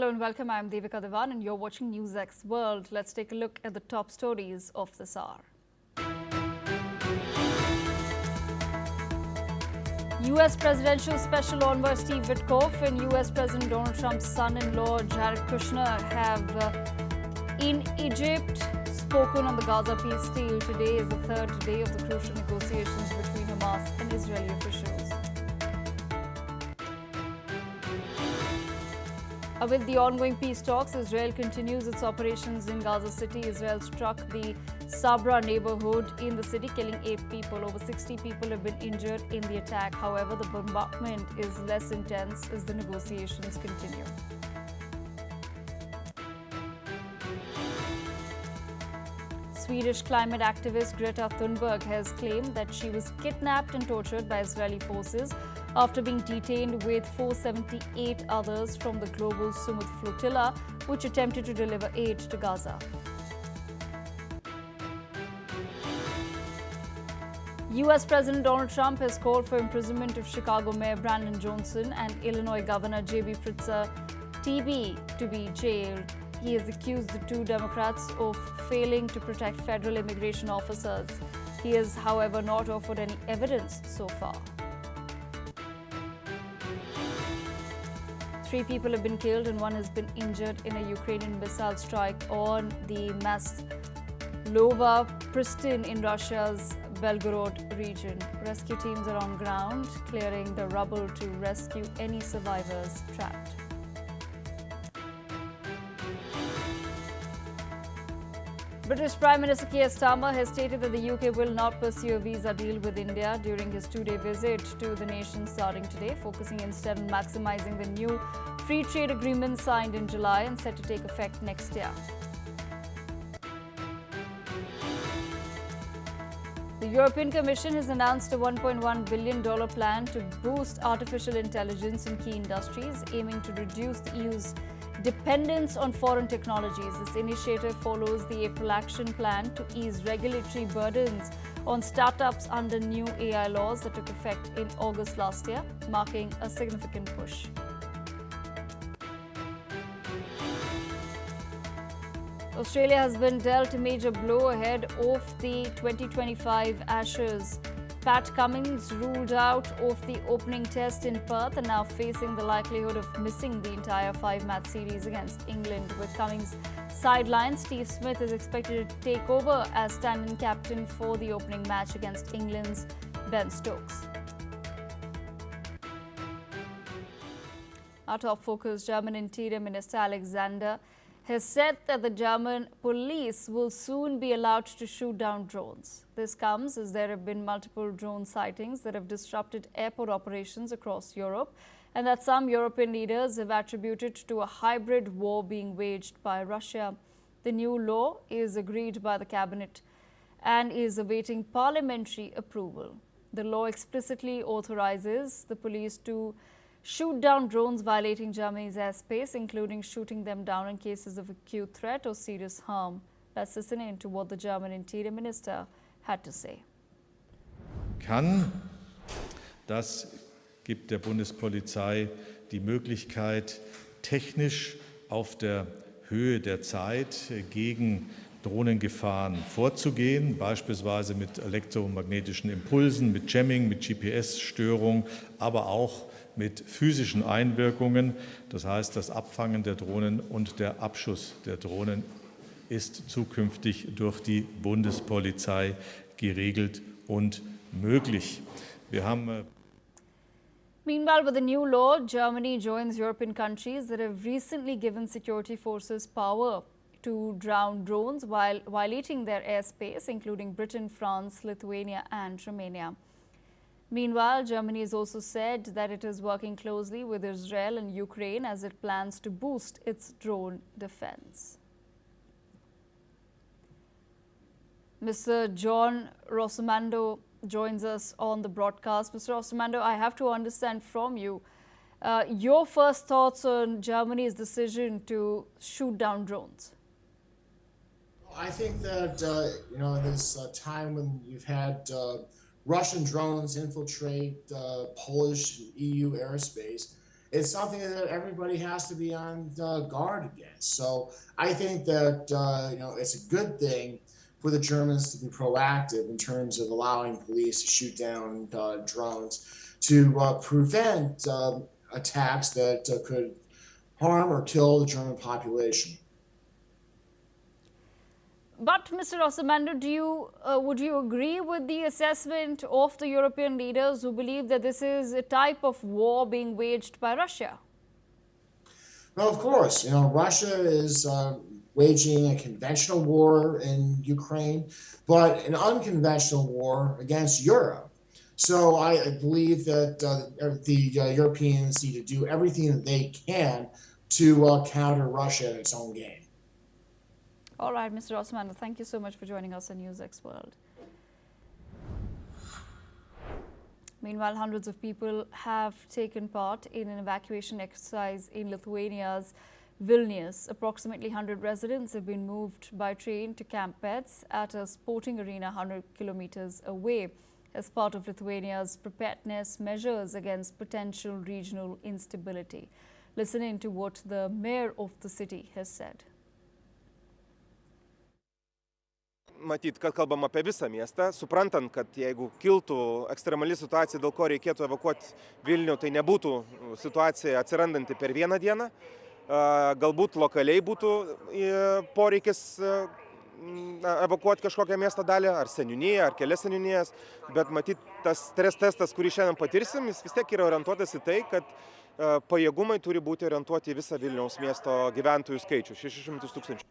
Hello and welcome. I'm Devika Devan and you're watching NewsX World. Let's take a look at the top stories of this hour. U.S. Presidential Special Envoy Steve Witkoff and U.S. President Donald Trump's son-in-law Jared Kushner have, in Egypt, spoken on the Gaza peace deal. Today is the third day of the crucial negotiations between Hamas and Israeli officials. With the ongoing peace talks, Israel continues its operations in Gaza City. Israel struck the Sabra neighborhood in the city, killing 8 people. Over 60 people have been injured in the attack. However, the bombardment is less intense as the negotiations continue. Swedish climate activist Greta Thunberg has claimed that she was kidnapped and tortured by Israeli forces after being detained with 478 others from the global Summit flotilla, which attempted to deliver aid to Gaza. U.S. President Donald Trump has called for imprisonment of Chicago Mayor Brandon Johnson and Illinois Governor J.B. Pritzker, TB, to be jailed. He has accused the two Democrats of failing to protect federal immigration officers. He has, however, not offered any evidence so far. 3 people have been killed and 1 has been injured in a Ukrainian missile strike on the Maslova Pristin in Russia's Belgorod region. Rescue teams are on ground, clearing the rubble to rescue any survivors trapped. British Prime Minister Keir Starmer has stated that the UK will not pursue a visa deal with India during his 2-day visit to the nation starting today, focusing instead on maximising the new free trade agreement signed in July and set to take effect next year. The European Commission has announced a $1.1 billion plan to boost artificial intelligence in key industries, aiming to reduce the EU's dependence on foreign technologies. This initiative follows the April Action Plan to ease regulatory burdens on startups under new AI laws that took effect in August last year, marking a significant push. Australia has been dealt a major blow ahead of the 2025 Ashes. Pat Cummins, ruled out of the opening test in Perth, and now facing the likelihood of missing the entire 5-match series against England. With Cummins sidelined, Steve Smith is expected to take over as stand-in captain for the opening match against England's Ben Stokes. Our top focus, German Interior Minister Alexander has said that the German police will soon be allowed to shoot down drones. This comes as there have been multiple drone sightings that have disrupted airport operations across Europe, and that some European leaders have attributed to a hybrid war being waged by Russia. The new law is agreed by the cabinet and is awaiting parliamentary approval. The law explicitly authorises the police to shoot down drones violating Germany's airspace, including shooting them down in cases of acute threat or serious harm. Let's listen in to what the German Interior Minister had to say. Das gibt der Bundespolizei die Möglichkeit, technisch auf der Höhe der Zeit gegen Drohnengefahren vorzugehen, beispielsweise mit elektromagnetischen Impulsen, mit Jamming, mit GPS-Störung, aber auch mit physischen Einwirkungen. Das heißt, das Abfangen der Drohnen und der Abschuss der Drohnen ist zukünftig durch die Bundespolizei geregelt und möglich. Wir haben Meanwhile, with the new law, Germany joins European countries that have recently given security forces power to drown drones while violating their airspace, including Britain, France, Lithuania and Romania. Meanwhile, Germany has also said that it is working closely with Israel and Ukraine as it plans to boost its drone defense. Mr. John Rossomando joins us on the broadcast. Mr. Rossomando, I have to understand from you your first thoughts on Germany's decision to shoot down drones. I think that, in this time when you've had Russian drones infiltrate Polish and EU airspace, it's something that everybody has to be on guard against. So I think that it's a good thing for the Germans to be proactive in terms of allowing police to shoot down drones to prevent attacks that could harm or kill the German population. But Mr. Osamando, would you agree with the assessment of the European leaders who believe that this is a type of war being waged by Russia? Well, of course, Russia is waging a conventional war in Ukraine, but an unconventional war against Europe. So I believe that the Europeans need to do everything that they can to counter Russia in its own game. All right, Mr. Osamando, thank you so much for joining us on NewsX World. Meanwhile, hundreds of people have taken part in an evacuation exercise in Lithuania's Vilnius. Approximately 100 residents have been moved by train to camp beds at a sporting arena 100 kilometers away as part of Lithuania's preparedness measures against potential regional instability. Listen in to what the mayor of the city has said. Matyt, kad kalbam apie visą miestą, suprantant, kad jeigu kiltų ekstremali situacija, dėl ko reikėtų evakuoti Vilnių, tai nebūtų situacija atsirandanti per vieną dieną. Galbūt lokaliai būtų poreikis evakuoti kažkokią miesto dalį, ar seniūniją, ar kelias seniūnijas, bet matyt, tas stres testas, kurį šiandien patirsim, jis vis tiek yra orientuotas į tai, kad pajėgumai turi būti orientuoti į visą Vilniaus miesto gyventojų skaičių, 600 000.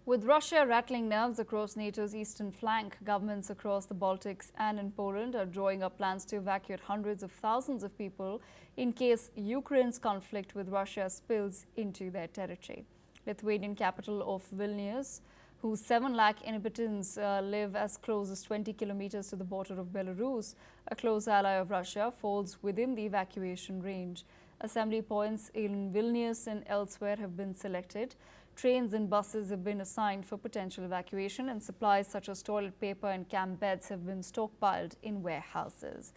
With Russia rattling nerves across NATO's eastern flank, governments across the Baltics and in Poland are drawing up plans to evacuate hundreds of thousands of people in case Ukraine's conflict with Russia spills into their territory. Lithuanian capital of Vilnius, whose 7 lakh inhabitants live as close as 20 kilometers to the border of Belarus, a close ally of Russia, falls within the evacuation range. Assembly points in Vilnius and elsewhere have been selected. Trains and buses have been assigned for potential evacuation, and supplies such as toilet paper and camp beds have been stockpiled in warehouses.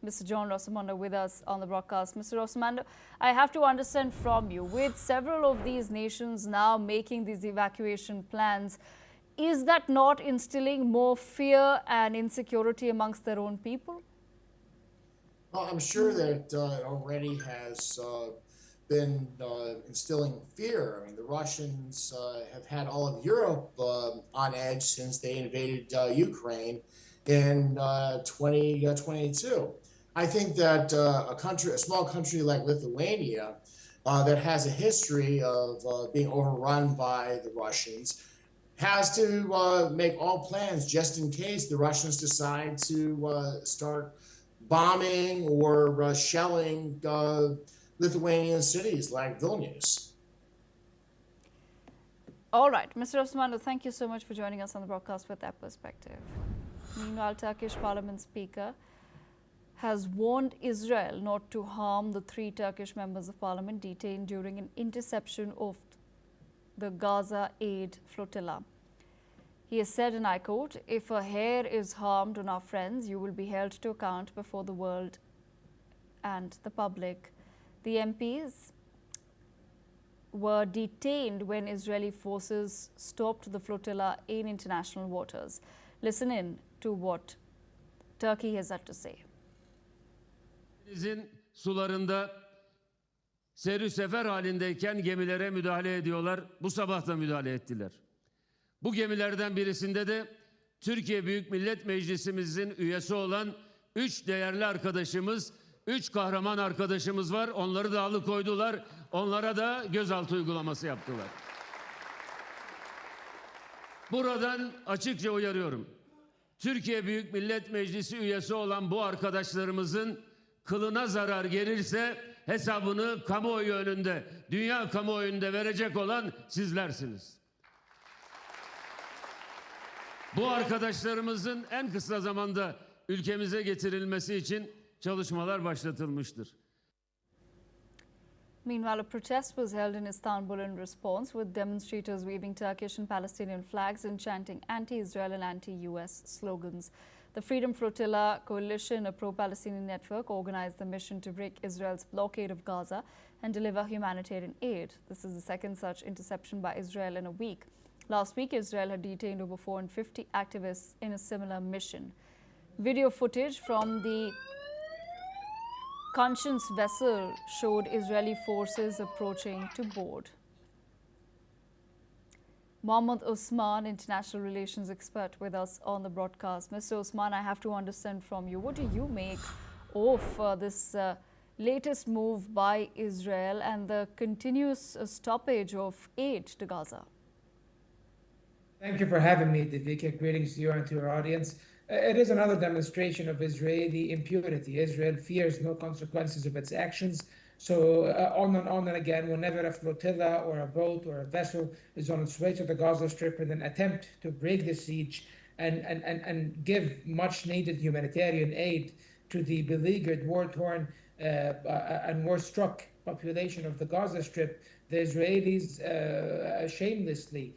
Mr. John Rosamondo with us on the broadcast. Mr. Rosamondo, I have to understand from you, with several of these nations now making these evacuation plans, is that not instilling more fear and insecurity amongst their own people? Well, I'm sure that it already has been instilling fear. I mean, the Russians have had all of Europe on edge since they invaded Ukraine in 2022. I think that a small country like Lithuania that has a history of being overrun by the Russians has to make all plans just in case the Russians decide to start bombing or shelling Lithuanian cities like Vilnius. All right, Mr. Rosamondo, thank you so much for joining us on the broadcast with that perspective. Meanwhile, Turkish Parliament Speaker has warned Israel not to harm the 3 Turkish members of parliament detained during an interception of the Gaza aid flotilla. He has said, and I quote, "If a hair is harmed on our friends, you will be held to account before the world and the public." The MPs were detained when Israeli forces stopped the flotilla in international waters. Listen in to what Turkey has had to say. Denizin sularında seyir sefer halindeyken gemilere müdahale ediyorlar. Bu sabah da müdahale ettiler. Bu gemilerden birisinde de Türkiye Büyük Millet Meclisimizin üyesi olan 3 değerli arkadaşımız, 3 kahraman arkadaşımız var. Onları da alıkoydular. Onlara da gözaltı uygulaması yaptılar. Buradan açıkça uyarıyorum. Türkiye Büyük Millet Meclisi üyesi olan bu arkadaşlarımızın kılına zarar gelirse hesabını kamuoyu önünde, dünya kamuoyunda verecek olan sizlersiniz. Bu arkadaşlarımızın en kısa zamanda ülkemize getirilmesi için çalışmalar başlatılmıştır. Meanwhile, a protest was held in Istanbul in response, with demonstrators waving Turkish and Palestinian flags and chanting anti-Israel and anti-US slogans. The Freedom Flotilla Coalition, a pro-Palestinian network, organized the mission to break Israel's blockade of Gaza and deliver humanitarian aid. This is the second such interception by Israel in a week. Last week, Israel had detained over 450 activists in a similar mission. Video footage from the Conscience vessel showed Israeli forces approaching to board. Mohammed Osman, international relations expert, with us on the broadcast. Mr. Osman, I have to understand from you, what do you make of this latest move by Israel and the continuous stoppage of aid to Gaza? Thank you for having me, Devika. Greetings to you and to your audience. It is another demonstration of Israeli impunity. Israel fears no consequences of its actions. So on and again, whenever a flotilla or a boat or a vessel is on its way to the Gaza Strip in an attempt to break the siege and give much needed humanitarian aid to the beleaguered, war-torn and war-struck population of the Gaza Strip, the Israelis shamelessly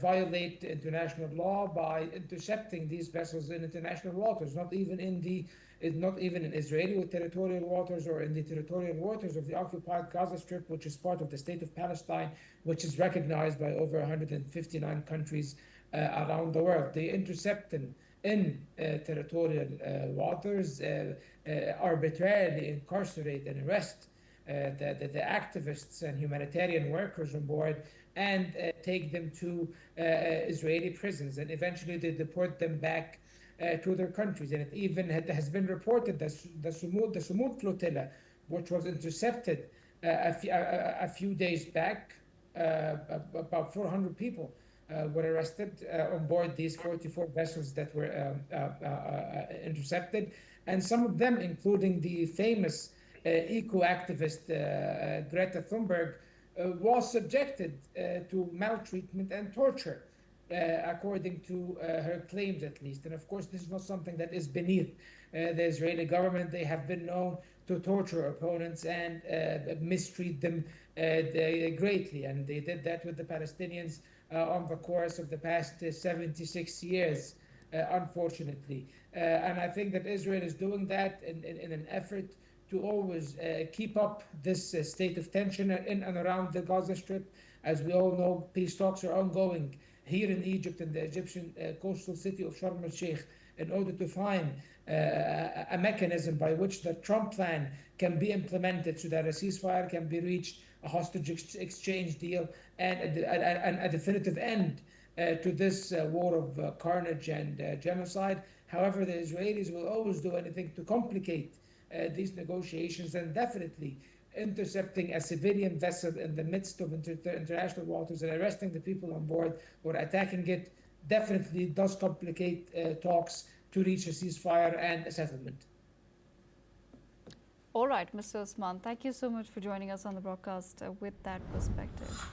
violate international law by intercepting these vessels in international waters, not even in Israeli territorial waters or in the territorial waters of the occupied Gaza Strip, which is part of the state of Palestine, which is recognized by over 159 countries around the world. They intercept them in territorial waters, arbitrarily incarcerate and arrest the activists and humanitarian workers on board, and take them to Israeli prisons, and eventually they deport them back to their countries. And it even has been reported that the Sumud flotilla, which was intercepted a few days back, about 400 people were arrested on board these 44 vessels that were intercepted, and some of them, including the famous eco-activist Greta Thunberg, was subjected to maltreatment and torture, according to her claims at least. And of course, this is not something that is beneath the Israeli government. They have been known to torture opponents and mistreat them greatly. And they did that with the Palestinians on the course of the past 76 years, unfortunately. And I think that Israel is doing that in an effort to always keep up this state of tension in and around the Gaza Strip. As we all know, peace talks are ongoing here in Egypt and the Egyptian coastal city of Sharm el-Sheikh in order to find a mechanism by which the Trump plan can be implemented so that a ceasefire can be reached, a hostage exchange deal, and a definitive end to this war of carnage and genocide. However, the Israelis will always do anything to complicate these negotiations, and definitely intercepting a civilian vessel in the midst of international waters and arresting the people on board or attacking it definitely does complicate talks to reach a ceasefire and a settlement. All right, Mr. Osman, thank you so much for joining us on the broadcast with that perspective.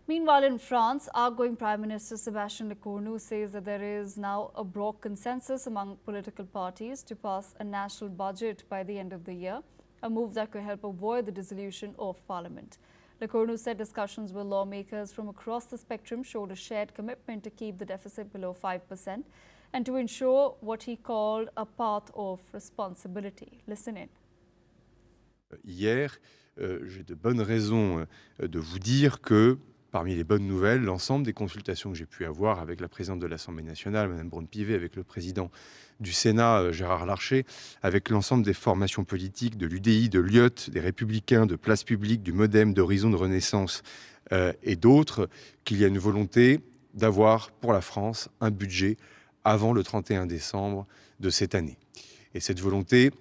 Meanwhile, in France, outgoing Prime Minister Sébastien Lecornu says that there is now a broad consensus among political parties to pass a national budget by the end of the year, a move that could help avoid the dissolution of Parliament. Lecornu said discussions with lawmakers from across the spectrum showed a shared commitment to keep the deficit below 5% and to ensure what he called a path of responsibility. Listen in. Hier, j'ai de bonnes raisons de vous dire que parmi les bonnes nouvelles, l'ensemble des consultations que j'ai pu avoir avec la présidente de l'Assemblée nationale, Mme Braun-Pivet, avec le président du Sénat, Gérard Larcher, avec l'ensemble des formations politiques de l'UDI, de l'UIOT, des Républicains, de Place Publique, du MoDem, d'Horizon de Renaissance et d'autres, qu'il y a une volonté d'avoir pour la France un budget avant le 31 décembre de cette année. Et cette volonté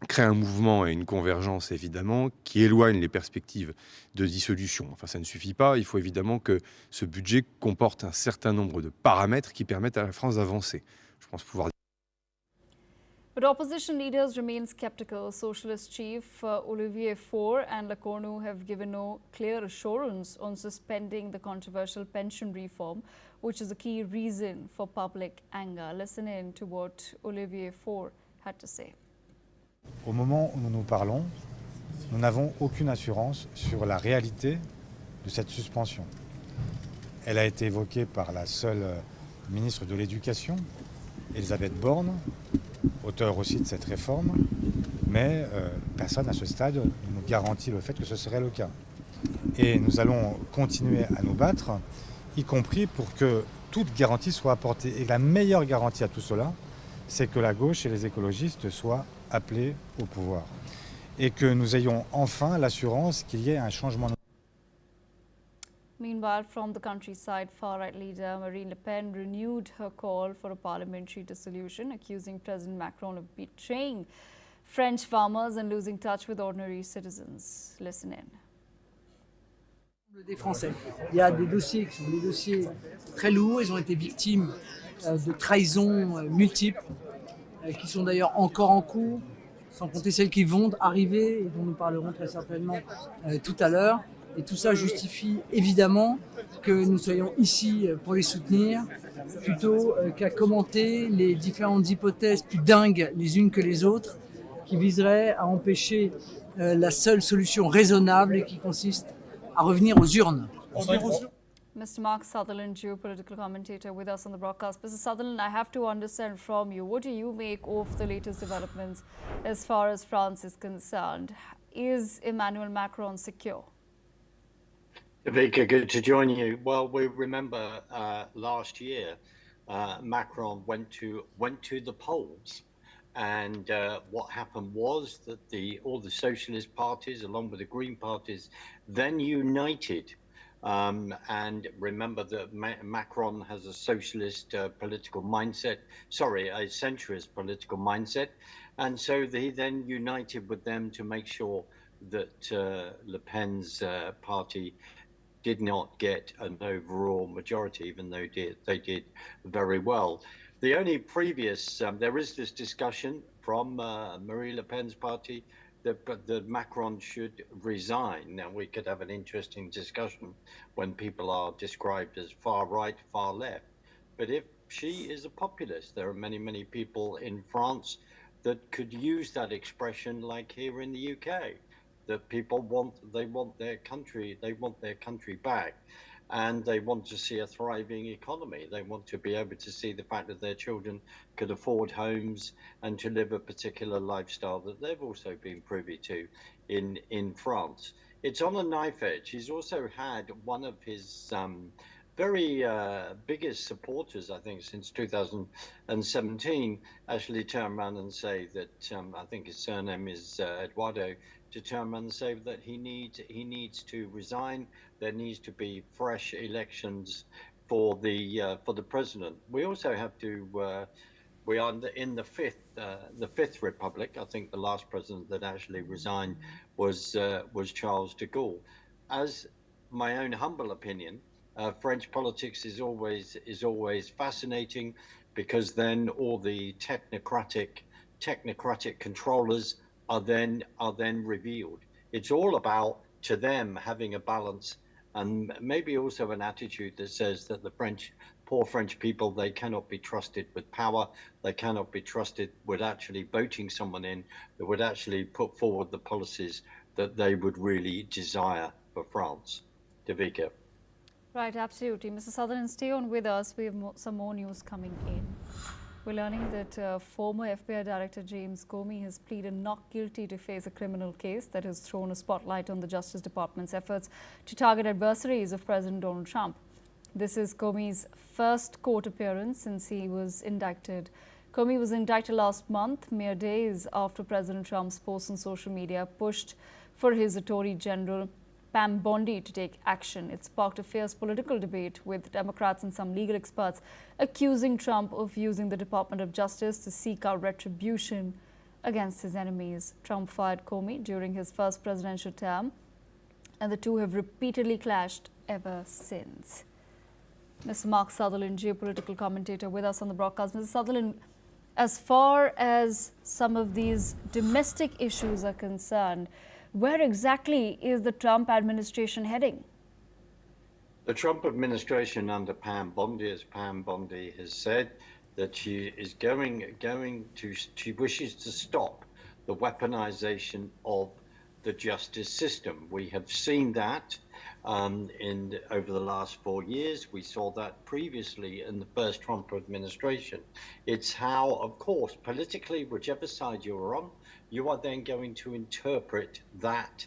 crée un mouvement et une convergence, évidemment, qui éloigne les perspectives de dissolution. Enfin, ça ne suffit pas. Il faut évidemment que ce budget comporte un certain nombre de paramètres qui permettent à la France d'avancer. Je pense pouvoir. But opposition leaders remain skeptical. Socialist chief Olivier Faure and Lecornu have given no clear assurance on suspending the controversial pension reform, which is a key reason for public anger. Listen in to what Olivier Faure had to say. Au moment où nous nous parlons, nous n'avons aucune assurance sur la réalité de cette suspension. Elle a été évoquée par la seule ministre de l'Éducation, Elisabeth Borne, auteur aussi de cette réforme, mais personne à ce stade ne nous garantit le fait que ce serait le cas. Et nous allons continuer à nous battre, y compris pour que toute garantie soit apportée. Et la meilleure garantie à tout cela, c'est que la gauche et les écologistes soient appelés au pouvoir. Et que nous ayons enfin l'assurance qu'il y ait un changement. Meanwhile, from the countryside, far-right leader Marine Le Pen renewed her call for a parliamentary dissolution, accusing President Macron of betraying French farmers and losing touch with ordinary citizens. Listen in. Des Français. Il y a des dossiers qui sont des dossiers très lourds. Ils ont été victimes de trahisons multiples, qui sont d'ailleurs encore en cours, sans compter celles qui vont arriver et dont nous parlerons très certainement tout à l'heure. Et tout ça justifie évidemment que nous soyons ici pour les soutenir, plutôt qu'à commenter les différentes hypothèses plus dingues les unes que les autres, qui viseraient à empêcher la seule solution raisonnable et qui consiste à revenir aux urnes. Mr. Mark Sutherland, geopolitical commentator with us on the broadcast. Mr. Sutherland, I have to understand from you, what do you make of the latest developments as far as France is concerned? Is Emmanuel Macron secure? Vika, good to join you. Well, we remember last year, Macron went to the polls, and what happened was that all the socialist parties, along with the Green parties, then united. And remember that Macron has a socialist political mindset, a centrist political mindset, and so they then united with them to make sure that Le Pen's party did not get an overall majority, even though they did very well. The only previous, there is this discussion from Marie Le Pen's party that Macron should resign. Now, we could have an interesting discussion when people are described as far right, far left. But if she is a populist, there are many, many people in France that could use that expression, like here in the UK, that people want their country back, and they want to see a thriving economy. They want to be able to see the fact that their children could afford homes and to live a particular lifestyle that they've also been privy to in France. It's on a knife edge. He's also had one of his very biggest supporters, I think, since 2017, actually turn around and say that, I think his surname is Eduardo, to turn around and say that he needs to resign. There needs to be fresh elections for the president. We also have to. We are in the fifth republic. I think the last president that actually resigned was Charles de Gaulle. As my own humble opinion, French politics is always fascinating, because then all the technocratic controllers are then revealed. It's all about, to them, having a balance, and maybe also an attitude that says that the poor French people, they cannot be trusted with power. They cannot be trusted with actually voting someone in that would actually put forward the policies that they would really desire for France. Devika. Right, absolutely. Mr. Sutherland, stay on with us. We have some more news coming in. We're learning that former FBI Director James Comey has pleaded not guilty to face a criminal case that has thrown a spotlight on the Justice Department's efforts to target adversaries of President Donald Trump. This is Comey's first court appearance since he was indicted. Comey was indicted last month, mere days after President Trump's posts on social media pushed for his Attorney General Pam Bondi to take action. It sparked a fierce political debate, with Democrats and some legal experts accusing Trump of using the Department of Justice to seek out retribution against his enemies. Trump fired Comey during his first presidential term, and the two have repeatedly clashed ever since. Mr. Mark Sutherland, geopolitical commentator, with us on the broadcast. Mr. Sutherland, as far as some of these domestic issues are concerned, where exactly is the Trump administration heading? The Trump administration under Pam Bondi, as Pam Bondi has said, that she is she wishes to stop the weaponization of the justice system. We have seen that over the last 4 years. We saw that previously in the first Trump administration. It's how, of course, politically, whichever side you're on, you are then going to interpret that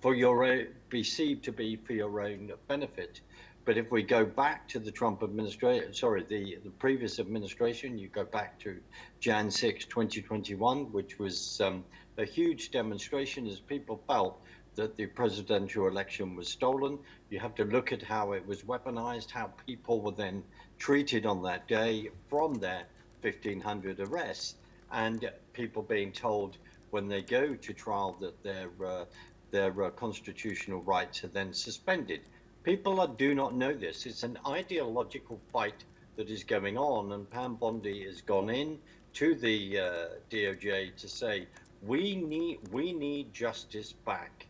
for your own, perceived to be for your own benefit. But if we go back to the Trump administration, the previous administration, you go back to Jan 6, 2021, which was a huge demonstration as people felt that the presidential election was stolen. You have to look at how it was weaponized, how people were then treated on that day from their 1,500 arrests, and people being told when they go to trial that their constitutional rights are then suspended. People do not know this. It's an ideological fight that is going on, and Pam Bondi has gone in to the DOJ to say, we need justice back.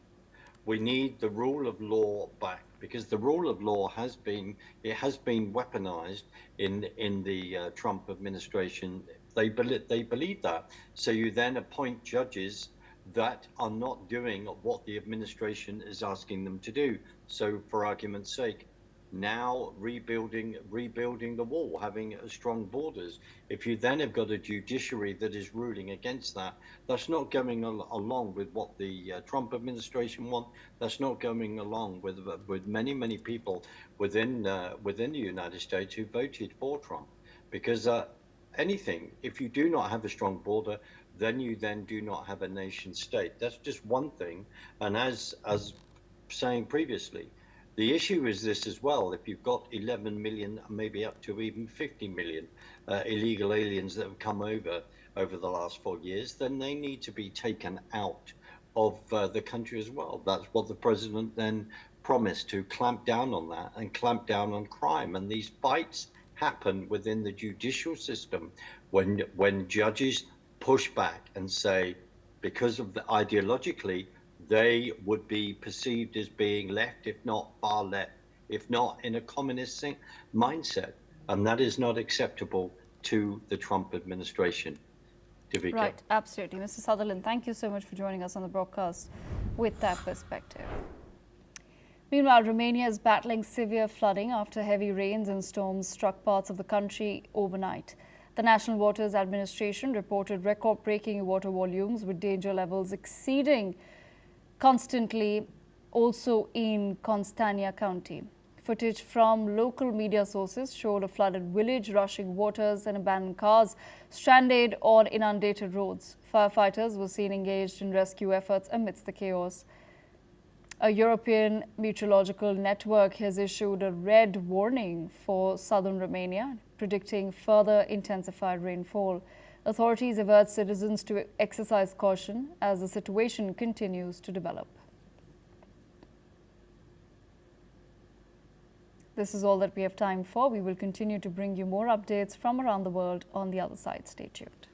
We need the rule of law back, because the rule of law has been weaponized in the Trump administration. They believe that. So you then appoint judges that are not doing what the administration is asking them to do. So for argument's sake, now rebuilding the wall, having strong borders. If you then have got a judiciary that is ruling against that, that's not going along with what the Trump administration want. That's not going along with many people within the United States who voted for Trump. Because if you do not have a strong border, then you do not have a nation state. That's just one thing. And as saying previously, the issue is this as well. If you've got 11 million, maybe up to even 50 million illegal aliens that have come over the last 4 years, then they need to be taken out of the country as well. That's what the president then promised, to clamp down on that and clamp down on crime. And these fights happen within the judicial system when judges push back and say, because of ideologically, they would be perceived as being left, if not far left, if not in a communist mindset. And that is not acceptable to the Trump administration. Devika. Right, absolutely. Mr. Sutherland, thank you so much for joining us on the broadcast with that perspective. Meanwhile, Romania is battling severe flooding after heavy rains and storms struck parts of the country overnight. The National Waters Administration reported record-breaking water volumes, with danger levels exceeding constantly also in Constania County. Footage from local media sources showed a flooded village, rushing waters and abandoned cars stranded on inundated roads. Firefighters were seen engaged in rescue efforts amidst the chaos. A European meteorological network has issued a red warning for southern Romania, predicting further intensified rainfall. Authorities have urged citizens to exercise caution as the situation continues to develop. This is all that we have time for. We will continue to bring you more updates from around the world on the other side. Stay tuned.